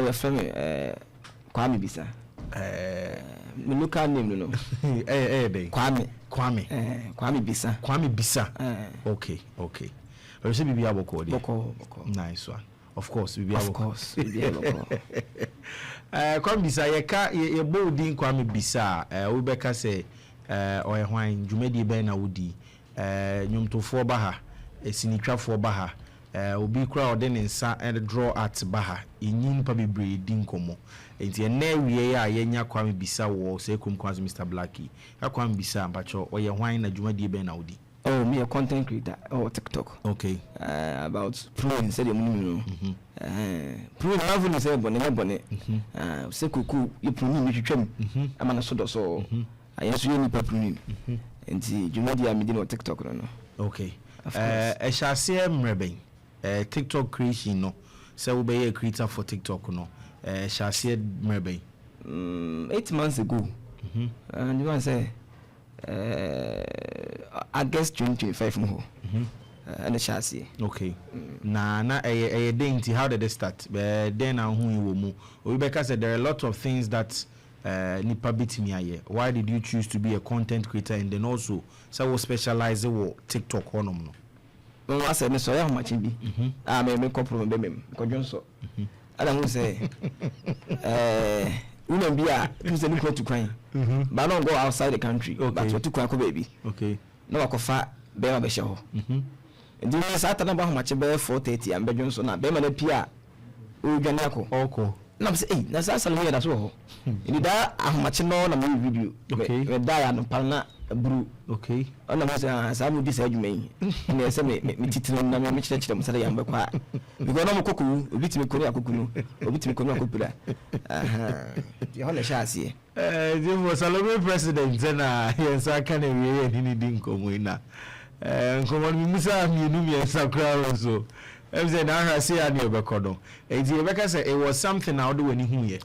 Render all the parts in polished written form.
your friend Kwame Bisa. My local name no. Kwame Bisa. Kwame Bisa. Okay. You say Bibi Aboko. Boko. Nice one. Of course, Bibi Aboko. Of course, Bibi Aboko. Kwame Bisa, ye boldin Kwame Bisa. Ubeka say oye hwan dwumadi be na wodi. Nyomtofo baha, sinitwafo baha. Obi kura ode ne nsa draw at baha. Enyin pa bebre din komo. Enti na wie ya yenya Kwame Bisa wo say kum kwanzo Mr. Blackie. Ya Kwame Bisa mpacho oye hwan na dwumadi be na wodi. Oh, me a content creator or TikTok. Okay. About pruning, say the moon. Pruning, I've only said bonnet. Say cuckoo, you pruning me to trim. I'm an assault so. I answer you any pruning. And see, you know, I'm doing TikTok. Okay. I shall say, Mrebe, TikTok creation, no. So will be a creator for TikTok, no. Shall say, Mrebe. 8 months ago. And you want to say, I guess 2025 more. And the chassis. Okay. Na dainty, how did they start? Then who you move. Rebecca said there are a lot of things that nipa bit me aye. Why did you choose to be a content creator and then also so specialize in TikTok on no? Well, I said so how much be. I may make up from them because so. I don't say women be a who's a to crying. But don't go outside the country. Okay. But what to cry baby. Okay. No I could bear my show. And then I sat about how much bear 430 and Belgium so now bear my Pia Uganako. Okay. No say that's Salomey that's all. In that how much no na my video. Okay. We die and palna brew. Okay. On the say some this age me. And they say me titiri na me church them say yamba kwa. Because no koku obiti me kori akoku no. Obiti me kori akopura. You hold the chassis. The Salomey President na yensa kan ewe ni din komo ina. Nkomo mi musa mi nu mi sakra so. Say na ha say ani obekodo. Enti ebeka say it was something na do wani hu ye.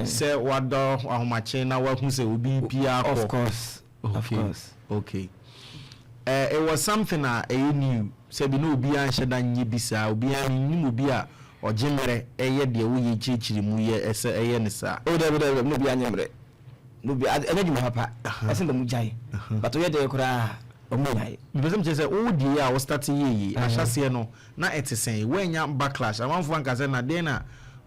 Say wado ahomache na wa hu say obi pia ko. Of course. Okay. Of course. Okay. It was something new. Say bi no obi an hyeda nyi bisa obi an nyi obi a ojemere eye de wo ye chichiri mu ye ese eye ne sa. O da no bi anyemre. No bi energy mo papa. Ese ndem jai. But oye de kura omunyai. Because me say o di a wo start ye ahase no na etesen wenya backlash. Amanfo anka say na den na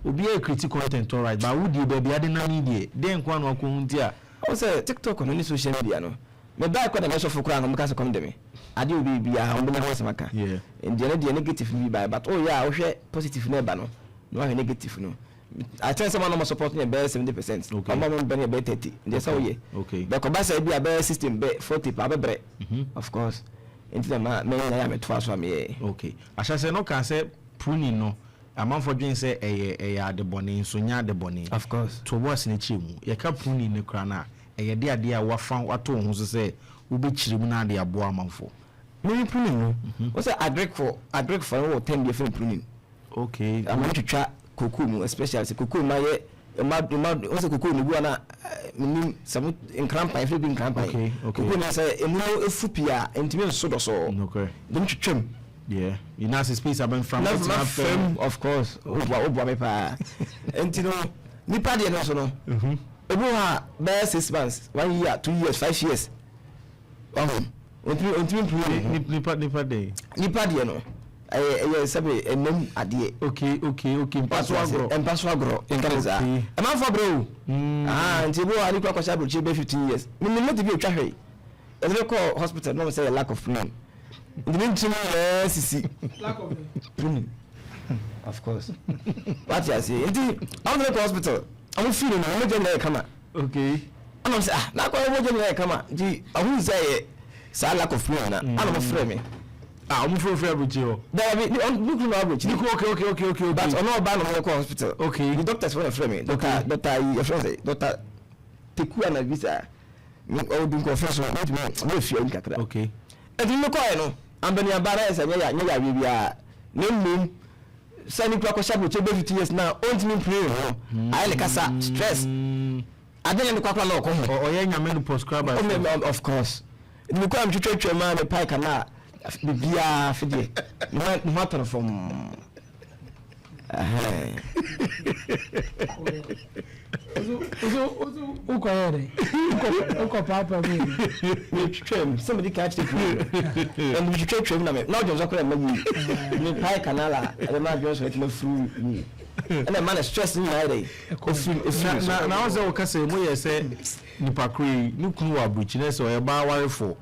obi a critical content all right but wo di ba bia de na ni die den kwa no ko hunti a I say TikTok on any social media no. Me back when I go for kura no because come dem. Ade obi bia ho be na ho semaka. Yeah. And the negative me by but oh yeah, we positive na ba no. No have negative no. I tell someone no support me be 70%. Okay. I'm be 30. That's how we. Okay. But ko ba say be a system be 40 pa be bre. Of course. Into the man na ya me twa so me. Okay. Asha say no can say pruning no. Amanfo dwen say de bone so nya de bone. Of course. To was ne chemu. Ye ka pruning ne kra na de ade a wafa wato ho so say wo be chirimu na de abo amanfo. Me pruning no. What say agree for 10 different pruning. Okay. I'm going to try cocoa, especially cocoa my also cocoa no go na minim some in crampa if be crampa. Okay. Cocoa na say emu efupia entimi so do so. Okay. Don't you trim. Yeah. You know space about from of course. Obo me pa. Entino nipa de no so no. Ebu ha be 6 months, 1 year, 2 years, 5 years. Nipa de. Nipa de no. Sabe enem ade. Okay. Paso agro in Canada. E man for bro. Nti bo ali kwa kwasha bro be 15 years. Me no be atwa hwe. E dey call hospital no say lack of pruning. The main thing is lack of pruning. Of course. What you say? I'm going to hospital. I'm feeling I'm going come. Okay. I'm say na kwa mo je come. Di ahu say say lack of pruning na. I'm afraid me. I'm afraid of you. David, look no average. Okay. But on no ban on hospital. Okay. The doctors want to frame me. Doctor your friend say doctor teku na visa. Me o dun confess no fear nkakra. Okay. And you call no. Ambani abara esa nya bibia. Nemmum sani kwa kwasha bo 50 years now. Ontimi pray ho. I like kasa stress. Adene no kwakwa na okoho. Oye nyame no prescribe. Of course. You go am twetwe ma me pai kana bibia fidie. No matter from papa me trim somebody catch the and we trim na me now just akora me me pai canala e ma just let me through me and the man is stressing me right na was o kase mo ye say nipa kri ni kunu wa buchine so e ba ware for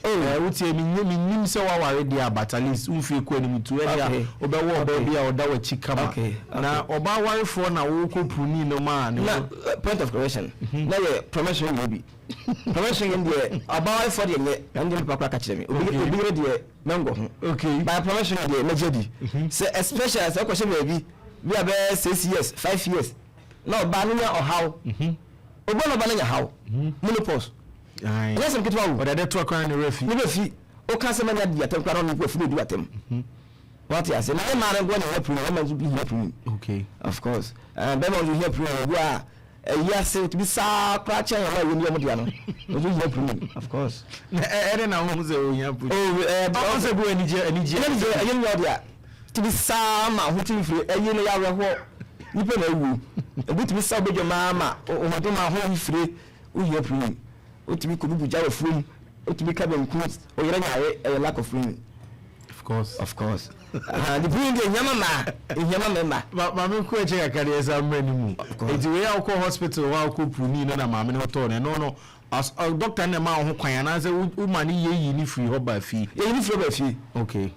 wutie nim se wa ware dia batalis unfi ko anim tu enia obewo oba bia oda wa chikama na oba ware for na wo ko puni no ma na point of correction na ye promotion maybe promotion in the oba ware for the and the papa ka kire me obi de mango ho okay by promotion de majedi say especially as question maybe we are 6 years 5 years no ba no ya ohaw obo no ba no ya haw menopause yes I'm getting one. But I to acquire the refi. Never fee. O can't say many at the atem go food do at them. What I say, no man going to help you, I'm to be helping. Okay. Of course. And then you help you are a year say to be sa cratch and when you're Modiano. You help me, of course. I don't know who's also go any to be some who to free a year you put a bit to be so big your mamma or my home free who help me. Utimi kubu jawo free utimi cabin cruise o yere a lack of free of course the bring the nyama member ma me ko eche akare esa mrani mu enti we akọ hospital wa akọ puni no na ma me no to no as doctor na ma ho kwan na say u ma ni ye ni free ho ba fi ye ni free ba fi okay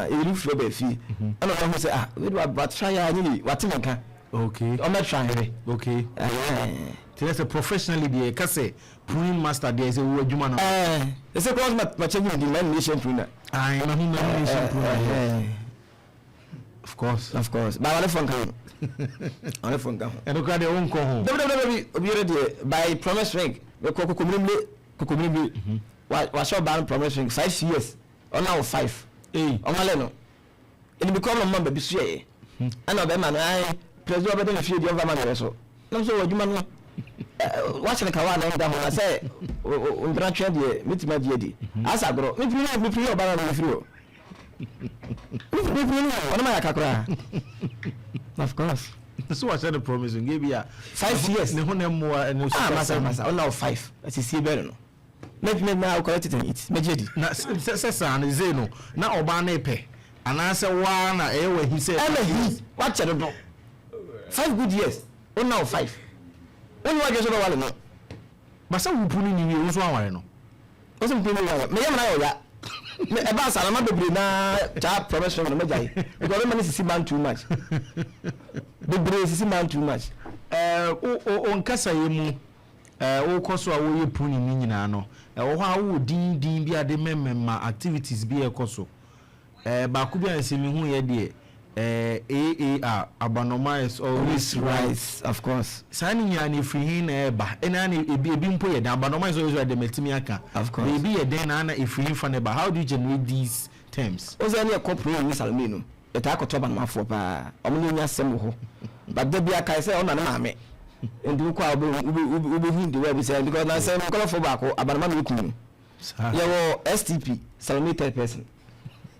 ye ni free ba fi ana ho say we do about try ya ni watenka okay o me try okay there's a professionally the kase pruning master there is a adwuma no it's a cross ma change the nation pruner I know nation pruner of course but wale phone kan and look at the own ko ho obi ready by promise ring we kokomrimle wa show ban promise ring 5 years or now 5 o male no it become no member bi so ye and obe man ai president obe dey fie di over man so no so adwuma no watch the kawa na nda ho say ndra twa de mitima de di asa gro mi pri obara na free o mi pri ona ma yakakura of course so I said the promising give you 5 years ne ho na mo no masa ona 5 ati si be no me na correct it me jedi na sesa na ze no na oba na epe ana se wa na e wa hi say watch the do 5 good years ona 5 when you just no no but say we puni ni we so aware no o so puni wa me yam na yo ya me e ba sala ma bebre na cha professional no me jai because me sisi man too much bebre sisi man too much o nkasa yemu o koso a wo ye puni ni nyina no wo ha wo din bi ade memma activities bi e koso ba ku bi anse mi hu ye de AAR abanomais always rise of course sani nyani free na eba ena na ebi mpo ye dan abanomais always rise the metimi aka of course ebi ye den na free fa na eba how do you generate these terms oza na corporate ni Salomey no eta akoto abanomafo pa omo nya sem ho but there be aka say ona na maame ndu kwa obi hu ndi we be say because na say call for back abanoma no kunu ye wo STP Salomey person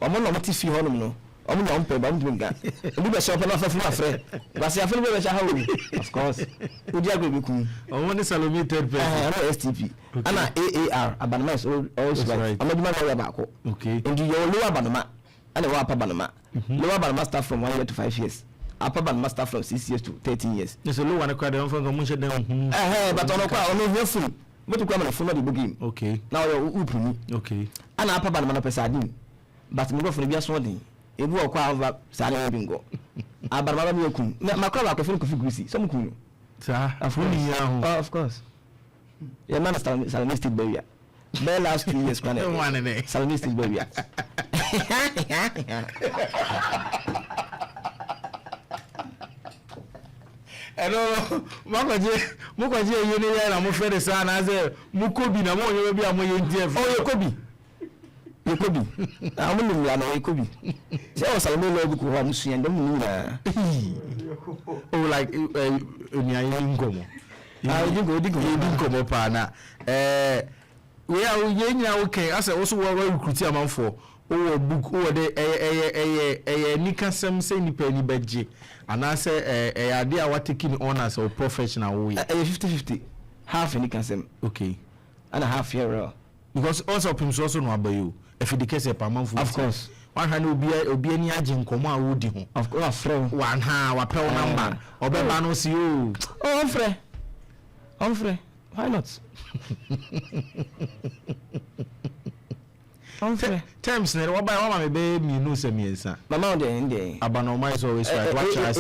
omo no moti fi honum no omo no mpe ba mdu nga obi be shop na fa fu afre ba se afre be cha ha wo of course odi agro be kun omo ni Salomey person ana STP ana AAR abanoma is always right omo duma na ya ba ko okay ndu ye lo abanoma ana wa pa abanoma lo abanoma start from 1 year to 5 years upper band master from 6 years to 13 years so lo wan kwa dem from munche dem but ono kwa ono hia full but kwa na full no the game okay now you upuni okay ana upper band man pesa adin but mo go for bia so din ebu okwa over sale bingo abarba ba mi yakun makwa ba ko fi ko figusi so mo kunu sa afuni ya ho of course ya man Salomey State Barrier the last 2 years plan Salomey State Barrier eno mukwaje yene ya na mo fere sa na ze mukobi na mo yewe bi amoye ndf oh yekobi amun ni ya na yekobi se o Salomey lo bi ko ha musuya ndem ni na oh like oni ayi ngomo dingo pa na we are yenya okay ase wo so wo recruit amanfo o book o de nikasem say nipa ni beje anase ade a taking on as a professional way 50-50 half nikasem okay and a half year because also Opemsuo no abayo if the case per month of course one hand obi ani age nkomo a wodi ho of course friend one ha wa pe number obeba no si o on frère why not on frère terms na wa me be mi no se miensa mama on dey abanoma is always right watch us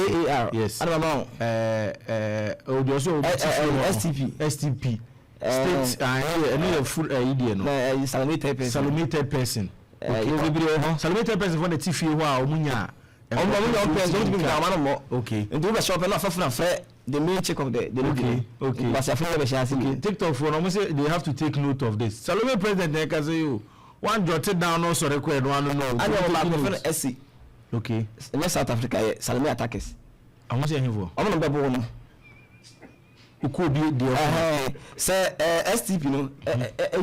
yes and mama o also STP state any full idea no Salomey person Salomey person for the TV ho a omunya okay and do the shop na for frère the main check of the okay but after the chance TikTok for no say they have to take note of this Salomey President na ka say you one jot it down also record one no and my SC okay in South Africa Salomey attackers I want say him for I'm no be no uko bi say STP no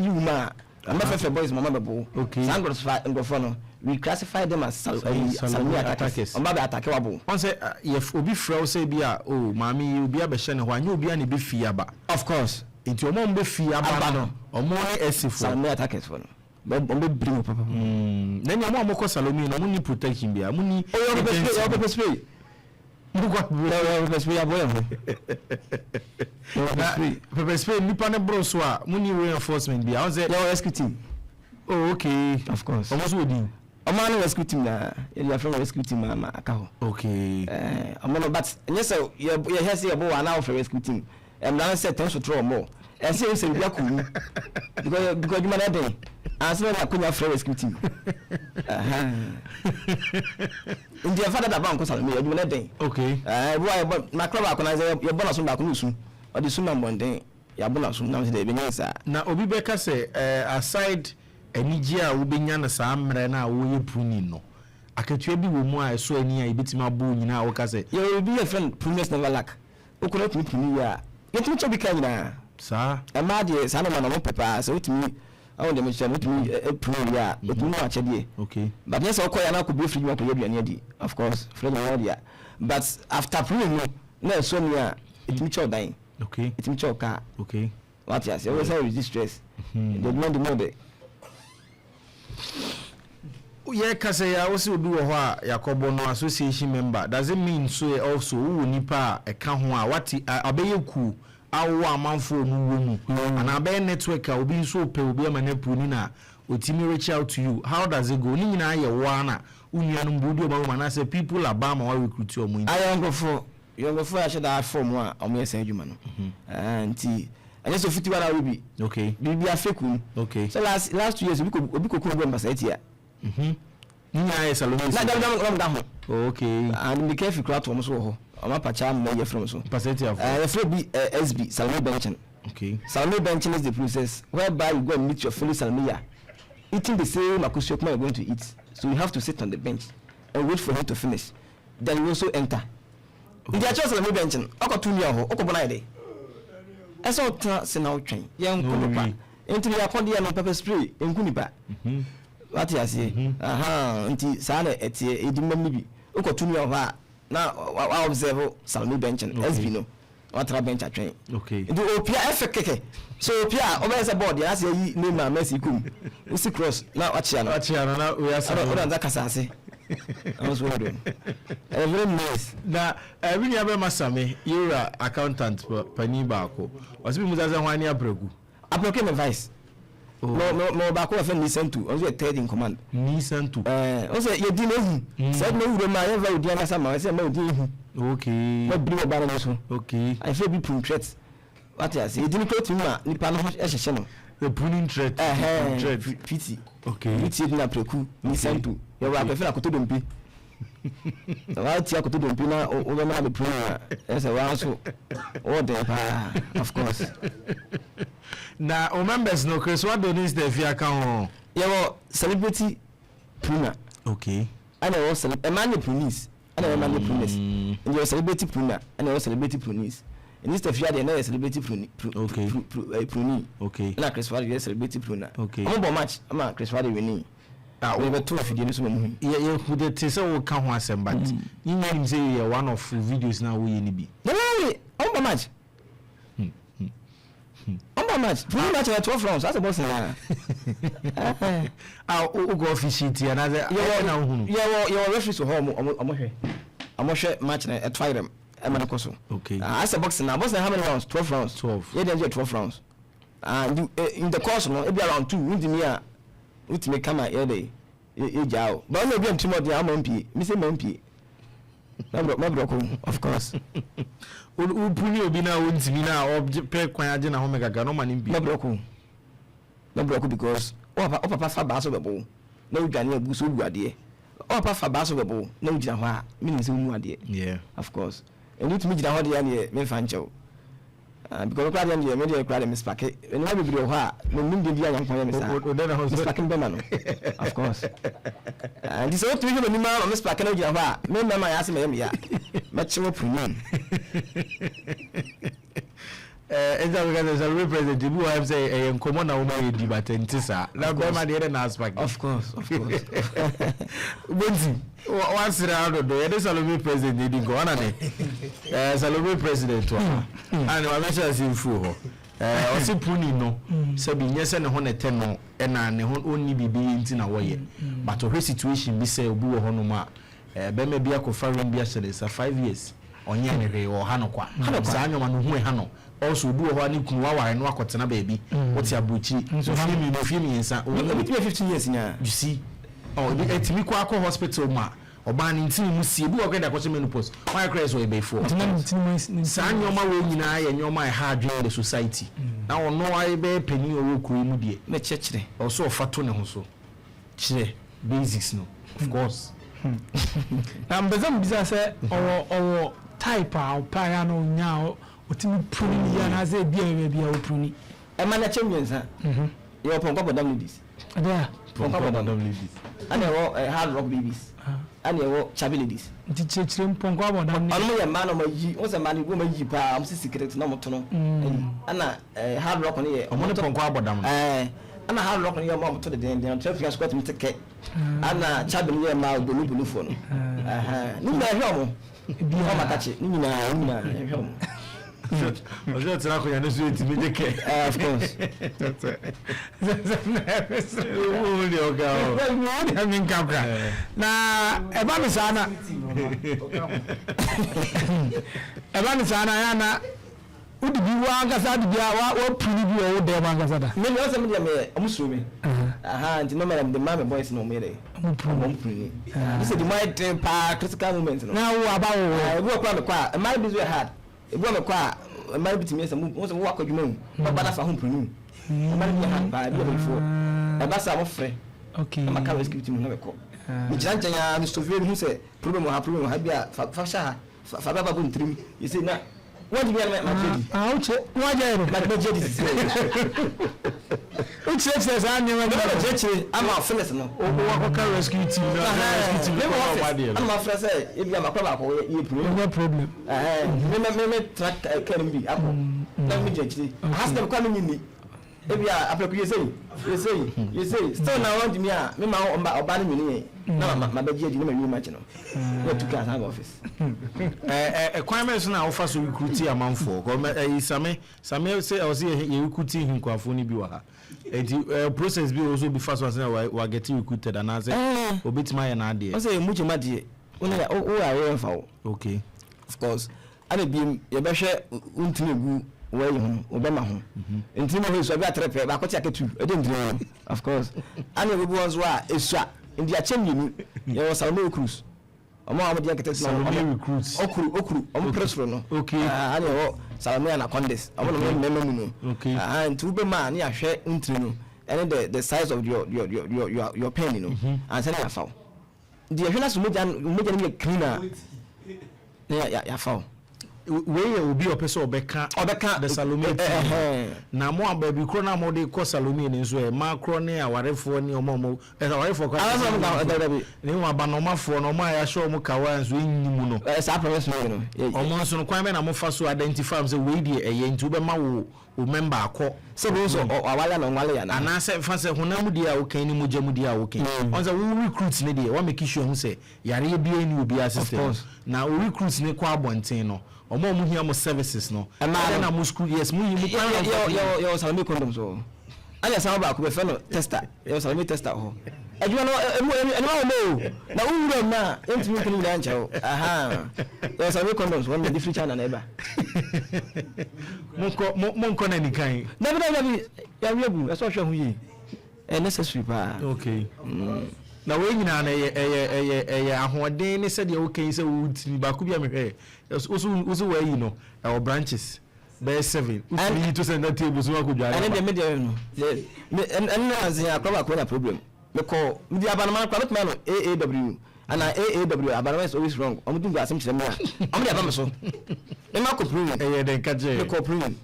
you ma I'm not for boys mama bebo okay and go for no we classify them as Salomey attackers on ba attack wabo on say if obi frɛ say bia oh mami obi abɛhye ne ho anya obi ani be fie aba of course nti omo mbe fie aba no omo ne SC for Salomey attackers for no be bring papa then omo amoko Salomey no ni protection bia mo ni pepper spray pepper spray nipa ne bro so a mo ni reinforcement bia on say your rescue team oh okay of course almost wodi omo no rescue team na you from rescue team ma aka ho okay omo no but yes you hear say about one for rescue team na say ten to throw more and say bia kunu because you man dey as well na kunya for rescue team India father da bank Salomey you na dey okay boy na club akona say you bona so ba kunu su or the suma mbonden ya bona so na say dey benyansa na obi beka say aside eniji a wo benya na saa mre na wo ye pruni no akatua bi wo mu a so ani a ebitima bo nyina wo ka say you be a friend pruners never lack okoro pruni ya yetu cho bi ka nyina saa ma de saa no ma no pepa so utimi I want them to me prune ya but no ache die okay but yes okoya na ko be free ma ko yaduane adi of course friend no dia but after prune no so me a etimi cho dan okay etimi cho ka okay what you say we say resist stress the demand more there yeah kase ya wo se obi wo ho a yakobo no association member does it mean so also wo nipa e ka ho a what abeye ku awo amanfo no wo mu and abey network a obi nso pe obi amanepu ni na otimi reach out to you how does it go ni nyina ye wo ana unuanu mbudi obama na say people abama wa recruit o mu yongofo a sheda form a o me yesa adwuma no anti anya so fiti wala obi okay bibi afeku okay so last 2 years obi kokuru go mbasa etia ni nya Salomey na da ho okay and be careful crowd to so ho Oma pacha me ye from so percentage of be SB Salomey benching okay Salomey benching is the process whereby you go and meet your fellow Salomey eating the same akusio you're going to eat so you have to sit on the bench and wait for him to finish then you also enter in the actual Salomey benching okotu mi ho okobona ide eso tra se na otwen ye nkonopa enti ya konde ya no pepper spray enkunipa what you say nti sa na etie edimam bi okotu mi ho a na I observe Salomey benching SB no what tra bench atwen okay do opia efekeke so opia over the board ya say name na Messi kum usi cross na achia na we are so odan za kasase I was wondering very nice na every year be masame you are accountant pani baako was be muzaza hwani abregu my vice no baako fa listen to also third in command listen to also you di no said no we ma ever odi na sama say ma odi hu okay what bring about no so okay I feel be threat what you say you didn't quote me ni pa no ehye no the pruning threat pity okay pity na preku listen to you wa ko fe na kotodompi wa ti akotodompi na o be na be pruning ese wa so o de pa of course na o members no Chris what donates the fear can you celebrity pruner okay and I was a man prunees and I man prunes and you celebrity pruner and I was celebrity prunees in this fear they know celebrity okay prune okay na Chris Father celebrity pruner okay I'm match I'm Chris Father winning we be to afidie so mu ye who the tese wo ka ho asem but you know say you one of videos now we ni bi no on match on match full match at 12 rounds that's the boss na o go officiate and as na hunu your referee so home hwe match na at fire em koso okay as a boxing now boxing how many rounds 12 rounds 12 yeah then 12 rounds and in the course no e be around 2 win me a ultimate kama yeah dey e jao but no be am timo dey am mpie me say mpie na bro of course upuni obi na wontimi na pe kwan age na ho megaga no ma ni mpie na bro because papa fa ba so bebo na udwane abu so guade papa fa ba so bebo na ugina ho a me ni say mu ade yeah of course and you to me gina ho de ya ne me fa nchew because crowd dem dey me dey crowd dem spake and na be ho a me nim dey dia yankon ya me sa o dey na ho spake be man of course and this what we go ni ma me spake na ugina ho a me mama ya se me ya me chewo premium eza because Salomey President you have say enkomo na wo ma yedi batentisa na be ma dey na spake of course bonzi one round do ye Salomey President dey go na ne Salomey President to and wa mention say fu ho o si puni no se bi nyese ne ho ne te no e na ne ho onni bibi nti na wo ye but o situation bi say obi wo ho no ma be ma bi akofa ren bi a sa 5 years onye ne re wo ha no kwa sa anyoma no hu e ha no also do ho ani kun wa ware no akotena baby what ya buchi so fimi insa o be 15 years nya you see oh etimi kwa akọ hospital ma oba ni ntimi mu sie bi ogeda ko menopause why cry so e be for sa anyoma we nyina ya nyoma e hard in the society na ono ai be pani owo kuru mu die na chechire also fato ne ho so chire basics no of course bezam bisa se owo type a pa no nya otimi pruni ya na ze bia opuni e ma na chemyensa yo pon ko bodam ladies ada pon ko bodam ladies ana wo hard rock babies ana wo chubby ladies nti chechire pon ko bodam ni anu ya ma no ma yi o se ma ni go ma yi pa am se secret na mo to no ana hard rock ni ye o mo ne pon ko bodam ana hard rock ni ye mo to the den traffic squad mi teke ana chubby ni ye ma bolu fo no ni na hwe mo bi o makache ni na hwe mo ojo tira ko yana so eti meje ke of course o ni oga o I mean kabra na eba mi sana ya na udi bi wa ngasa di bia wa puni bi o de ma ngasa da me no se me de me omusuro me nti no me the boys no me de ompuni this is the my critical moment no na wo aba wo we kwa me kwa my business we hard ebu me kwa mari bitimi esa mo se wo akwadwuma mu ba na fa ho mpunu mari bi ha ba bi before e ba sa mo frɛ okay ma ka rescue team no be ko mi janja ya mi sofie hu se problem ha bia fa sha fa ba bu ntrim you say na what do you mean my jedi uche wa jero my jedi uche exercise anya ma jedi ama fitness no o wa ko ka rescue team na ama fra say e bia ma kwa ba ko ye no problem me track can be apo na me jedi has them kwa me ni e bia apreku you say still na want me a me ma oba ni ni na ma be jedi ni ma wi match no we to class office requirements na offer so recruit amanfo ko same say o say ye recruit hinkwafo ni bi wa ha process bi also be fast one we get recruited and as obitima ya na ade o say muche made una o are enfa o okay of course ana bi ye be hwe untini egu we yi ho obema ho ntini mo so bi atrepe ba kwoti aketu e de ndire of course ana bi won so a esua ndi achem yinu ye wo Salomey cruise omo amodi akete Salomey recruits okuru omo presro no okay ana wo Salomey anacondas omo no mememu no okay nti ube ma na ahwe ntiri no and the size of your pen no and say na foul the ahwe na so meja ni cleaner ya foul we obi opese obeka the Salomey na mo ababi kro na mo de ko Salomey ni so e ma kro ne awarefo ni omo awarefo kwa ni mo aba no mafo no mo ya show mo kawa nso enyimu no sa promise no omo nso no kwan me na mo fa so identify am say we dey eye nti be ma wo member akọ se bo so awala no nwale ya na ana se fa se honam di a wo kan ni mo gya mu di a wo kan on say we recruit ne dey wa make sure hu say yare bi ani obi assistant na we recruit ne kwa abonten no omo hia mo services no na mo school yes mo yi mo yo Salomey condoms o anya sama ba ko be fe no tester yo Salomey tester ho adwuma no enu mo na unro na entimi kunu na ncha o aha yo Salomey condoms one the future na eba monko na nikan na bi ya webu eso hwe hu yi necessary pa okay na we nyina na eye ahoden ne se de okay se wo tini ba ku bia me hwe oso we yi no our branches by 7 we to send that table so ko dware and the media no and na zin akwa ko na problem me ko media abanama kwa no AAW and AAW abanama is always wrong omo do asem kire me a omo dey abam so me ma ko problem den ka je me ko problem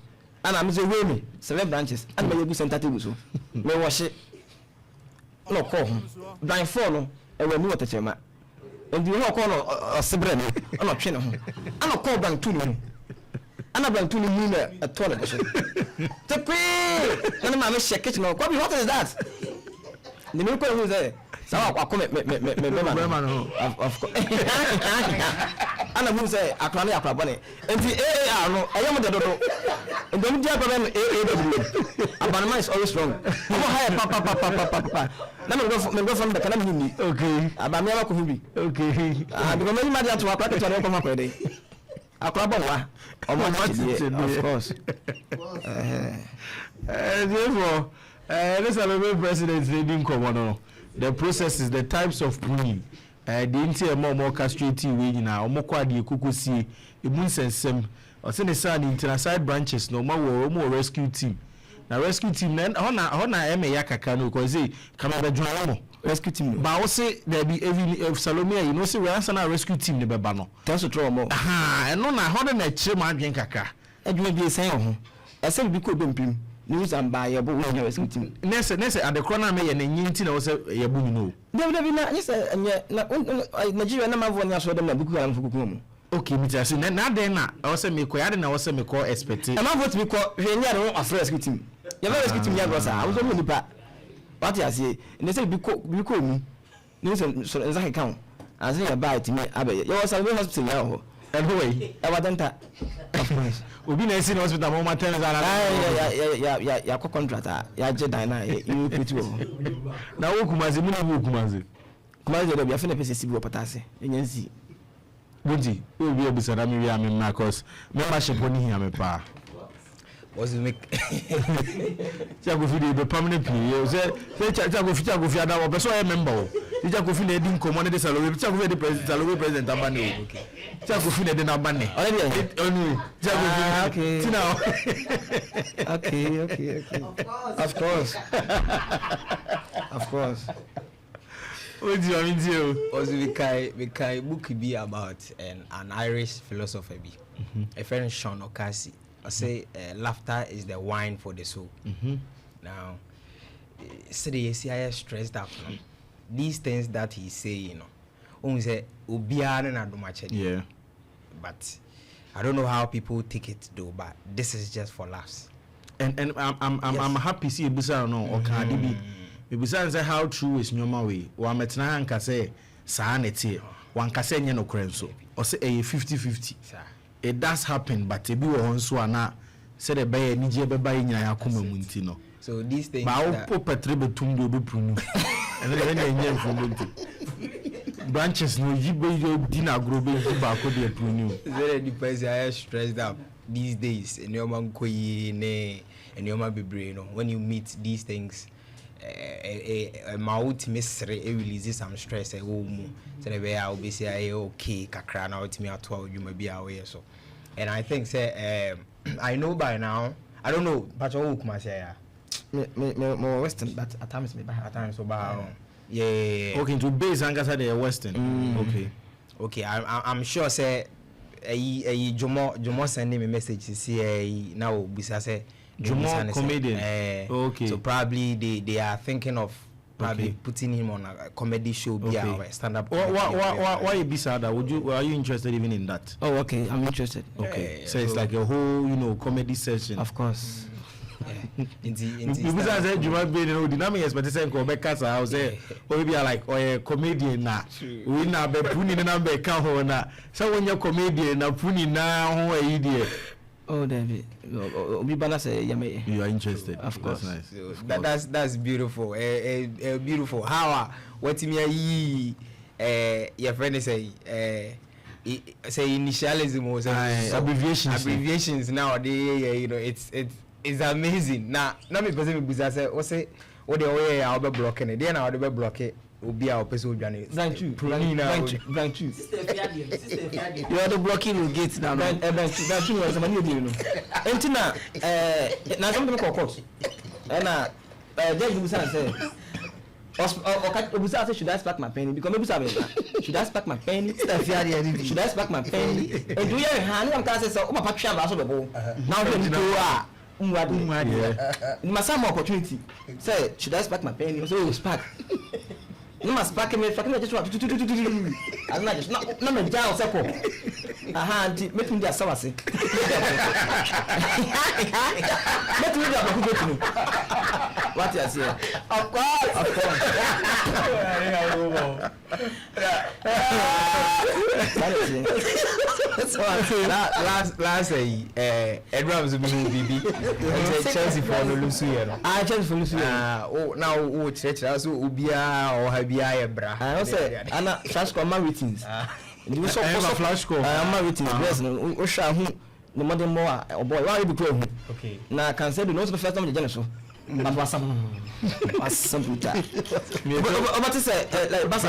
and am say we me 7 branches and me gu center table so me wash no ko ho dan 4 no e we mi wota chema ndi ho ko no osebre no ana twe ne ho ana ko ban 2 no ana ban 2 no mu na toilet so te kwe na ma me check kitchen no what is that ni me ko who say sawa akọ me man of course ana who say akrane akrabone enti AAR no ayam de dodo ndom dia problem AAW abanama is always wrong omo high pa na me go from the kana mi okay abami aba ko bi okay because many mad to akwa to ko ma ko dey akrabon wa omo of course therefore the Salomey President leading common the processes the types of pruning the inti more castrating we nyina omokwa de kokosie ebu nsensem o se ne side internal branches no ma wo rescue team na rescue team na hona eme ya kaka no ko say kama be dwon mo rescue team ba wo se there be even Salomey you know say we answer na rescue team ne beba no tell so throw mo eno na hoda na kire ma adwen kaka adwuma bi esen ho ese bi ko bempim news and buy your book when rescue team nese adekro na me ye na nyinti na wo se ye bu mi no David na yes na Nigeria na mavo nya so dem na buku am fukuku mu okay mi tase na den na wo se me ko ya na wo se me ko expect e ma vote me ko hwe nya no afro rescue team ya rescue team ya go sa wo so mo nipa what you say ne say bi ko mu ni so nza kan anse ya buy team abe ya wo Salomey hospital ya ho anyway e wadanta obi na esi na hospital mo maten za na ya ko contract ya je dan na you put wo na wo kumaze mu na wo kumaze de bia fe na pese sibi opatase enyansi Bunji obi obisara mi wi am na cause membership oni hia me pa was make Tiago Fide be permanent PA say Tiago Fide ada obeso e member o Tiago Fide dey nkomo ne de Salomey Tiago Fide president Salomey president abane o Tiago Fide dey na abane only Tiago Fide okay tina okay of course what do you mean to was we kai book be about an Irish philosopher be a friend Sean Okasi I say laughter is the wine for the soul. Now, say the CIS stressed out. No? These things that he's saying, you know, only say ubiane na do much. Yeah. But I don't know how people take it though. But this is just for laughs. And I'm happy see Ebusa no or can be. Ebusa say how true is normal way. Wa metna anka say sa na tie. Wan ka say nye no krenso. Or say 50-50. It does happen, but ebi wo honso ana said the bay ni je beba nyina yakoma mu nti no. So these things ba o petre betum do be prunu. And then enye mfumbu. Branches no yibe yo dina grobe ba ko de prunu. Very depends I stressed out these days. Enyoma nkoyi ne enyoma bebre no. When you meet these things my ultimate release some stress so the way I will be say okay kakra na ultimate ato you may be away so and I think say I know by now I don't know but you come say me western but at times me at times so yeah okay to base angasa the western okay I'm sure say Jomo sending me message to see now bisa say Jomo comedian. Okay. So probably they are thinking of probably putting him on a comedy show, be a stand-up. Why you bisa that? Are you interested even in that? Oh, okay, I'm interested. Okay, so it's like a whole comedy session. Of course. Because I said you might be dynamic, but it's saying Quebec I was say or be like a comedian na we na be puni na be ka ho na so when you comedian na puni na ho e die. Oh, David. Obi bana say yame. You are interested. Of course. That's nice. That's beautiful. Beautiful. How what me your friend say initialism or abbreviations nowadays, it's amazing. Now me person me say o say what the way I be blocking it. Then I be block it. Obi a person join. Thank you. You are the blocking your gate now. Thank you. Was money deal no. Entina na something call court. Na Judge Busa say Obusa say should I spark my penny because maybe should I spark my penny? Should I spark my penny? And do you hand am can say so my patria ba so be bo. Now we go Masama opportunity. Say, should I spark my penny? So spark. No, my spark me. Just what? I'm not just not me down. Seko. Aha, make me just sawa say. Make me just go to me. What you say? Of course. Last Edwards BB. Chelsea for Lucy. Chelsea for Lucy. Now church also Ubia or Habia bra. I say Anna flash call my ratings. You so flash call. My ratings. Yes, no sha hu no more than more or boy why be play hu. Okay. Na can say the no the first time the general. That was some brutal. What is it? Like Barca.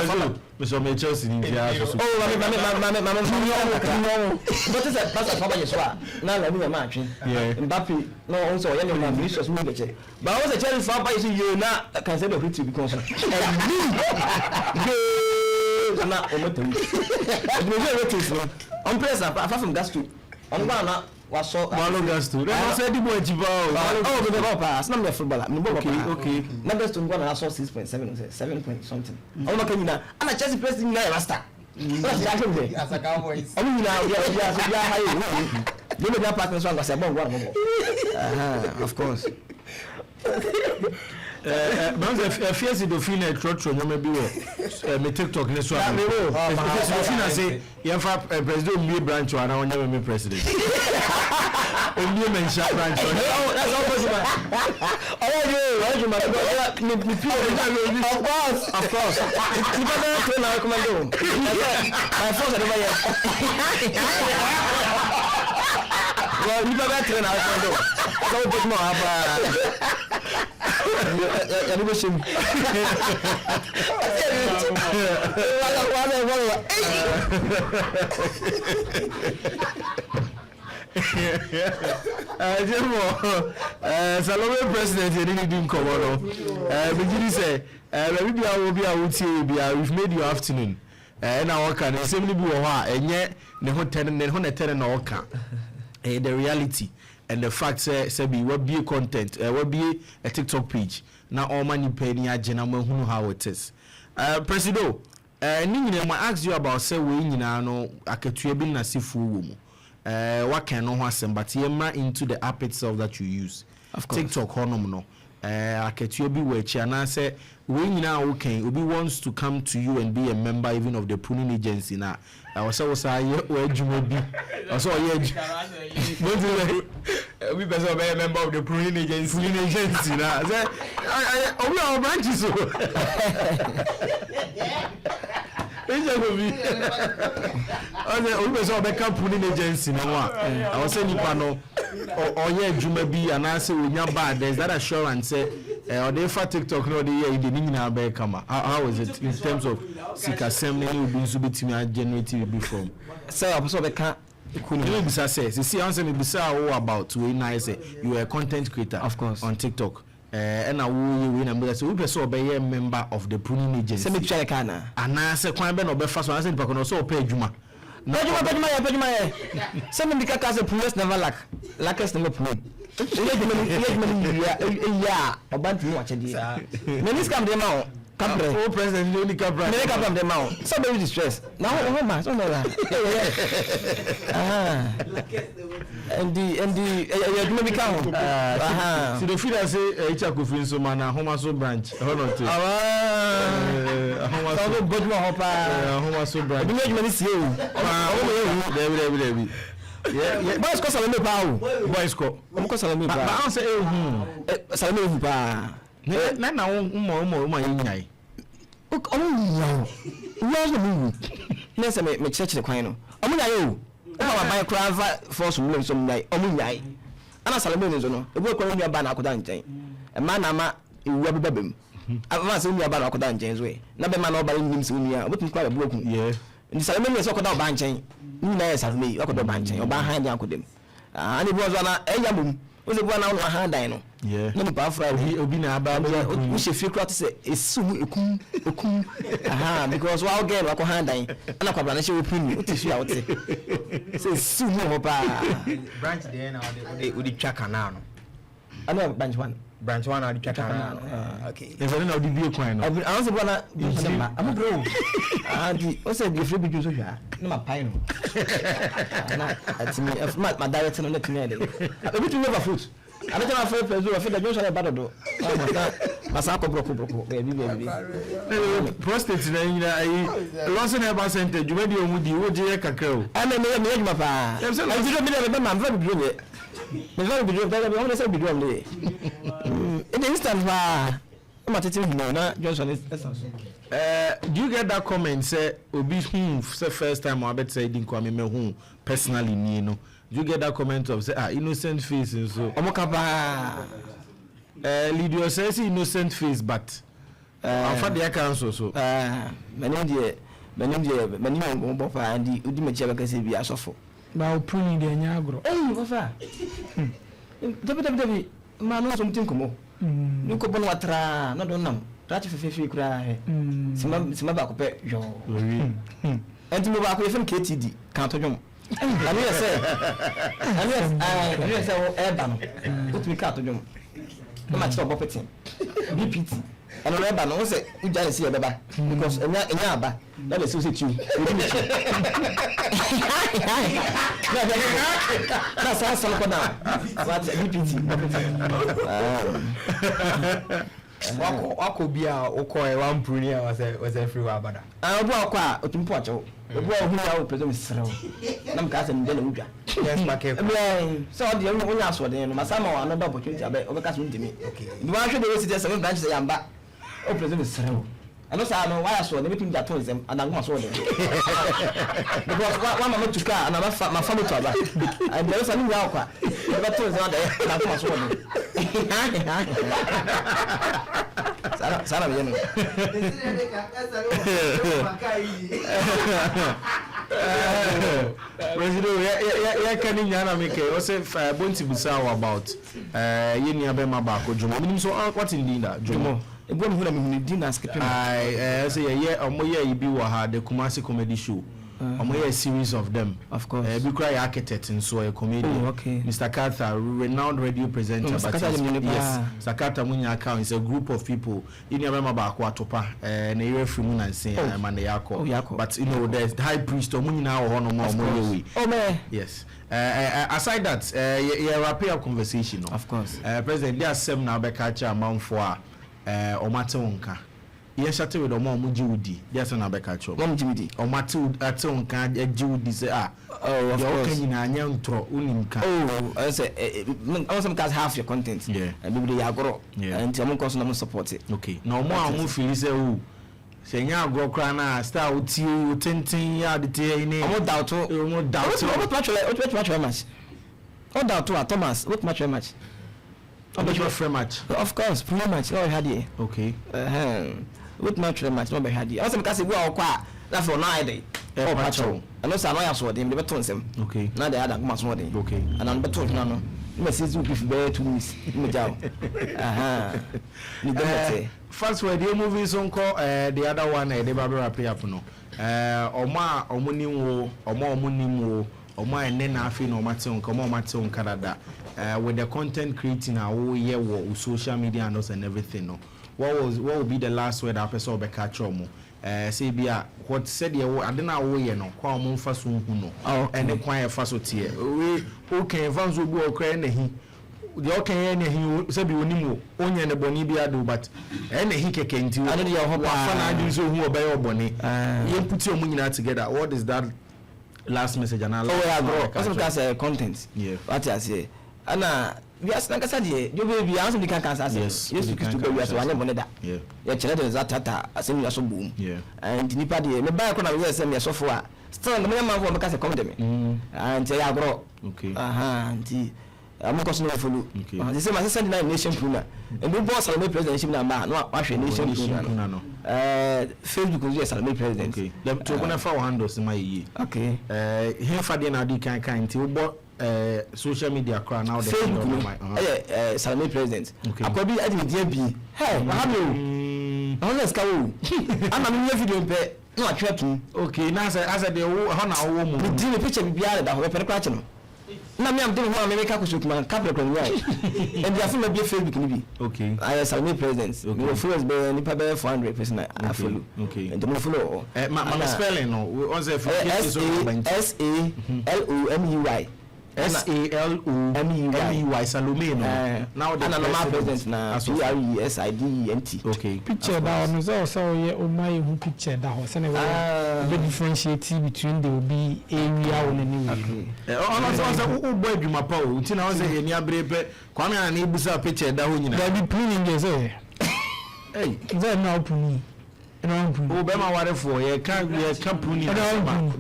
Mr. Chelsea in India. Oh, what is it? Barca for Yeshua. Now let me imagine. Mbappe. No, also any man Vinicius will get it. But also Chelsea for by you now can say the pretty because. Na omoto. On press apart from gas too. On one was so Malo Gasto. I said the boy Jiba. Oh, the pass. Not the footballer. Okay. Numbers to one I saw 6.7, 7 point something. Oh, no, can you now? I'm a Chelsea president now, master. As a cowboy. Oh, now, yeah, you know that partner song was about one more. Of course. But if fierce the feel a trotro no maybe me TikTok ne so am because the feel say you have president me branch and I never me president only mention branch that's all possible of course you better train our commando my force over here well you better train our commando so big more ya ni bishim Salomey President you didn't do come on begin say we be we've made your afternoon na waka na same ni bi wo ha enye ne ho 10 na waka the reality and the fact say be what be content what be a TikTok page na all money pay ni agena mo hunu how it is Presido ni nyina ma ask you about say we nyina no akatua bi na sifu wo mu what can no ho asem but you into the app itself that you use of course TikTok honom no akatua bi we chi na say we nyina okay obi wants to come to you and be a member even of the pruning agency na I was we adwuma bi also we person be a member of the pruning agency na say obi our branches so Eja go bi obi person be come pruning agency na wa I was say nipa no oye adwuma bi and I say onya bad there's that assurance say or they for TikTok no dey here dey nyina be kama how is it in terms of sikasem na you be so betimi generate be from say obi be kan you bisa say see answer me bisa about we nice you are a content creator of course on TikTok and we na say we person be a member of the pruning agency say me try kana ana say kwan be no be fast one say nipa no so pay adwuma Pejuma. Some of the cars are police never lack never pull. Yeah, or band to watch a dear. Many scam them out. Oh, President, you only come from them out. Somebody distress. Now, oh, my, so that. And the maybe come. So the feeder say, Chaku so man, Homaso branch. Hold on to. Homaso Bodma Hopper, Homaso branch. You make many see you. Yeah, boys call Salomey Power. Boys call. Salomey Power. I answer, Salomey Power. Nana, my look, oh, where's the moon? Let's say, me church the coin. Oh, my, my crowd for some room some night. Oh, my, and as Salomey is on the work on your banner could dance. A man, Ama, in Webber Babim. I was in your banner could dance way. Never man over him soon, yeah, wouldn't quite a broken. Yeah, and Salomey is talking about banching. You know, as me, or could have banching or behind the uncle them. And it was on a yabum. Was it one out of a hand dino? Yeah, no powerful. He'll be now about we should feel crowd to say it's soon aha, because while again, like a hand dying, and I can show you what is out say soon branch there now with the tracker now. I know branch one are the tracker now. Okay, if I don't know the vehicle coin, I also wanna I'm a bro. What's the free juice? No, my pine. That's me. My director on the community. I bet you never food. I don't have a friend. I feel like you're about to do. Masako Broko, baby. Prostate, Lawson Ever Center, you made your moody, what do you cacao? I may make my pa. I didn't remember, I'm very good. The very good, I only said big one day. In the instant, I'm not telling you, Johnson is. Do you get that comment? Say, Obi, say first time I bet say didn't come me personally, you know. Do you get that comment of say innocent face and so? Omokaba. Lydia says innocent face, but I'm for the council so. My name and the ultimate check say be a suffer. But pruning the nyagro. Hey, what's that? Debbie, man, no something come. You could not watra, not on them. That's a cry. Some back up yo. And to move back from KTD, can't you? I mean, I say, Urban, put me car to jump. No much for buffeting. BPT. And Urban also say, you just see a baby because in Yaba, that is suit you. That's how some now. What's BPT? Wako bia okoi one prunia was a free wabada. I walk out to Porto. The boy who now presumes so. Nam cousin Deluga. Yes, my cake. So the only answer then, Masama, another opportunity over casting to me. Okay. You want to visit 7 branches I am back. Oh, presumes so. I don't know why I saw everything that told them, and I'm not sure them. Because one moment to car and my family to other. And there was a new walker. Never told them that I'm not sure them. Sarah, you know. President, yeah, can you make a Bonti Busao about Yeni Abema Bako Jomo? So, what's in dinner, Jomo? I say, yeah, you be the Kumasi comedy show. A series of them, of course. We cry architect and so a comedian. Okay. Mr. Carter, renowned radio presenter. Yes, Mr. Carter Munya account is a group of people. You never remember Aquatopa and a from and say, I'm an Yako. But you know, there's the high priest of Munina or no more. Oh, man. Yes. Aside that, you're a pair conversation. Of course. President, there are 7 now back at your mount for Omatonka. Yes, I tell you the mom Judy. Yes, and I back at you. Mom Judy. Or Matu at some kind of Judy say, oh, of course, in a young tro, uninka. Oh, I say, some cars half your content. Yeah, and maybe they are grow. Yeah, and some cause no support it. Okay, no more move is a say, now go crana, start with you, 10 ya the tea. No doubt, no doubt. What much very much? Oh, doubt to Thomas, what much very much? How much very much? Of course, pretty much. Oh, had you. Okay. With much very much, not be had you. Also, because we are quite that for 9 days. Oh, patrol. And also, I know I saw them, they were told them. Okay. Now they had a much more day. Okay. And I'm better, no. me say you give be 2 weeks me jaw ni dem fast word the movie so call the other one the babra play up no oma omuniwo oma ene na afi no mate on mate on Canada with the content creating our year wo social media and everything no what will be the last word that person be catch omo say bia what said you adena wo ye no kwa omo mfa so hu no ene kwan e fa so tie we okay fans obi okra na hi the okay na hi say bi onimu onye ne boni bia do but ene hi keke nti wo ade ya hopa fa na adi so hu obey oboni ye put omo nyina together what is that last message and also because content what I say ana we as nankasa de you be answer the can answer yes to be we as one money da ya chere de zatata asem ya so boom and nipa de me buy ko na we say me so for still me man for me ka say come de me and say ya gro okay anti I'm going to follow. The same as the nation puna. And we boss Salomey President na ma no ahwe nation puna no. Facebook is Salomey President. Okay. Them to gonna for handles my ye. Okay. Here for the na di kan nti we bo social media crowd now the Salomey President. Akobi adi dia bi. Hey, what happen? Let's go. I'm na video pe no atwa tu. Okay, now as the ho na wo mu. Di picture bi bia da ho pe kwa che no. Na me am doing one America ko shukuma capital ko nwa and dia follow be Facebook ni bi okay I Salomey President no followers be ni pa be 400 person I follow okay and the follow my spelling no on say SALOMEY Salomey no now the normal president na PRESIDENT okay picture da on so ye o my who picture da ho say we differentiate between the be area on anyway on so o boy dwuma pa o nti na o say ye ni abrepe kwame na e busa picture da ho nyina da be printing dey say hey that now puni o be ma ware for ye ka puni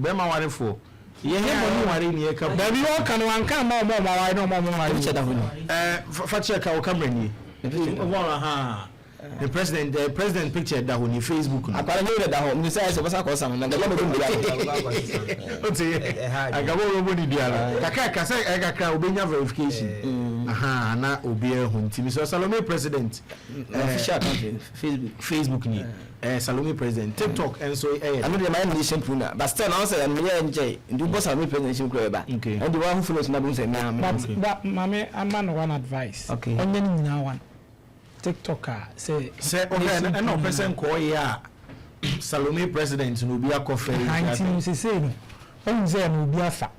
be ma ware for ye money ware ni e ka da bi o kan wan kan ma ware no ma ware picture da ho ni fa check ka o camera ni the president picture da ho ni Facebook no akwara ni da ho ni say basa ko sam na ga me dum dia o ti agabo robo ni dia kaka say kaka obenya verification na obi ehun ti mi so Salomey President official account Facebook ni Salomey President TikTok and so I know the man nation puna but still now say me enjoy ndu boss Salomey President nko eba and the one who follows na bun say na but mama I'm one advice onye ni nyina one TikToker say okay and no person ko ya Salomey President no bi akofe anti say no on say no bi afa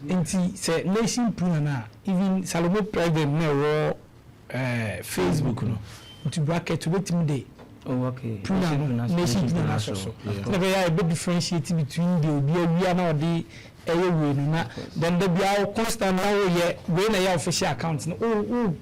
nti say nation puna na even Salomey President na raw Facebook no to bracket wetin dey okay nation puna so na be ya differentiate between the obi na odi we na then the bia constant now ye we na ya official account no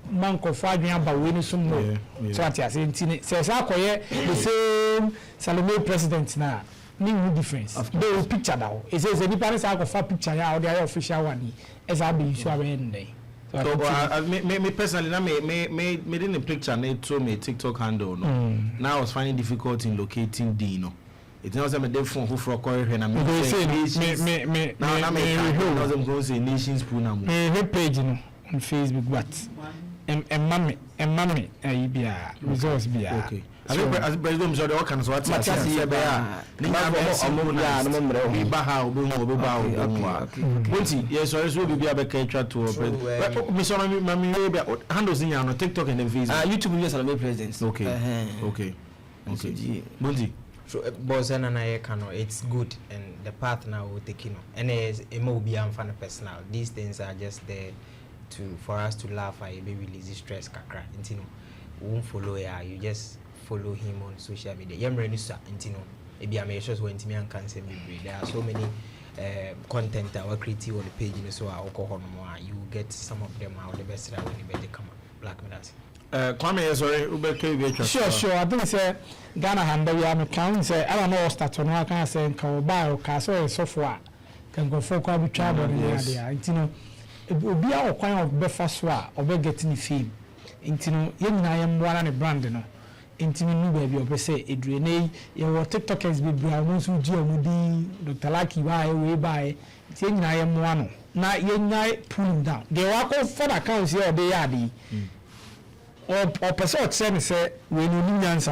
man ko fa adwen aba we ni so no so ati ase ntini say sa akoye the same Salomey President na ni difference the picture da o is ni pa sa ko fa picture ya o the official one is a be issue abe ndey so me personally na me didn't picture na to me TikTok handle no now I was finding difficult in locating the no it knows I'm a deaf phone who for call here na me nations pool na me page no on Facebook but mommy bia results bia okay as president so the work and so what say be ya ni na be ba ha obi ba bonti yes so be bia be ka twa to president me so me be handles in your TikTok and Facebook YouTube yes Salomey President okay bonti so boss and I can it's good and the path now we take and it may be unfun personal these things are just there for us to laugh and maybe release stress kakra you know won't follow you just follow him on social media yemre so you know e be am sure when me and can say there are so many content that we create on the page so alcohol you get some of them are the best when they come black minutes Kwame sorry ubeke sure I think say Ghana handle ya me kan say I don't know start on how can say can buy or can so software can go for kwa bi travel there you know obi a okwan of be fa so a obe get ni fame you know ye nyina ye mwa na brand no intimi nu baby opese edrene ye wo tiktokers be bra no so ji omudi Dr. Lucky ba we ba tie nyina ye mo ano na ye nyai pull down de wa ko for account here de ya de o person o tse me say we no ni nyansa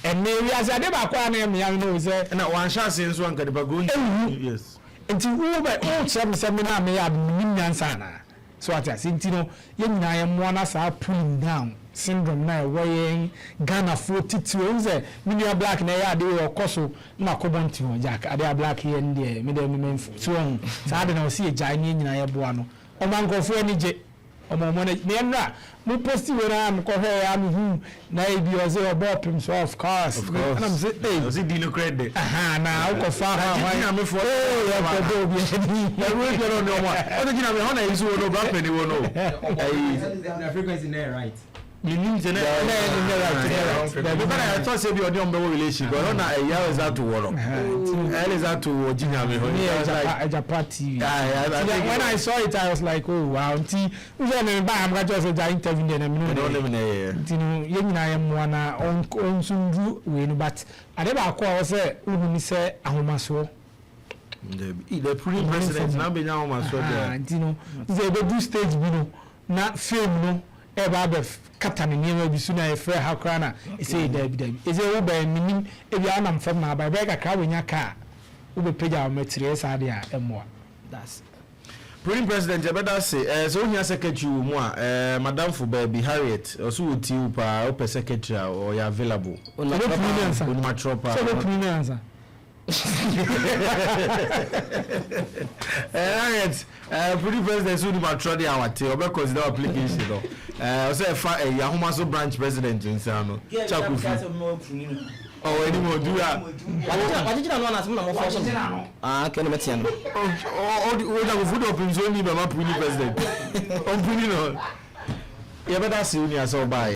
and me we as ade ba kwa na me ya no say na wan chance nso an kadiba go yes nti wo ba o tse me say me na me ya ni nyansa na so ati asinti no ye nyina ye mo na sa pull down syndrome na we Ghana 42 nze minia black na ya de o koso na kobonti ho jack ade black here ndie me de me menfo so on sa ade na o si eja ni nyina ye boa no o mankofo ni je o mo mo ne nra mo posti we na am ko he ya me hu na e bi o ze o Opemsuo of course and am say hey o si dino credit na o ko fa ha na me for ya ko do bi na we bi no no mo o de gina me ho na isu wo no black penny wo no the frequency there right Minim tene I thought say be odi on be relation but na e ya is that to woro e is that to ojinya me ho like party when I saw it I was like oh wow nti uzo me ba am ga just say interview dem me no live na nti no ye nyina ye mo na on sundu we no but ade ba ko o say unu ni say ahomaso the president na be nya ahomaso there nti no ze be do stage bi no na film no eba be kata ne niam bi su na efre ha kra na e say dabi e say wo ba minim e bi anam fam na ba ka ka wenya ka wo be page a material sa de a emoa that's president ebeda say so hia secretary wo mu a madam for baby Harriet also wo ti u pa o secretary or you available on ma tropa so the answer Harriet president so di ma tro dey awate obe consider application no say fa Yahumaso branch president insano chakufu oh any more do that what did you know na mo for so can you metia no o da go food Opemsuo ni be ma president no you better see you as so buy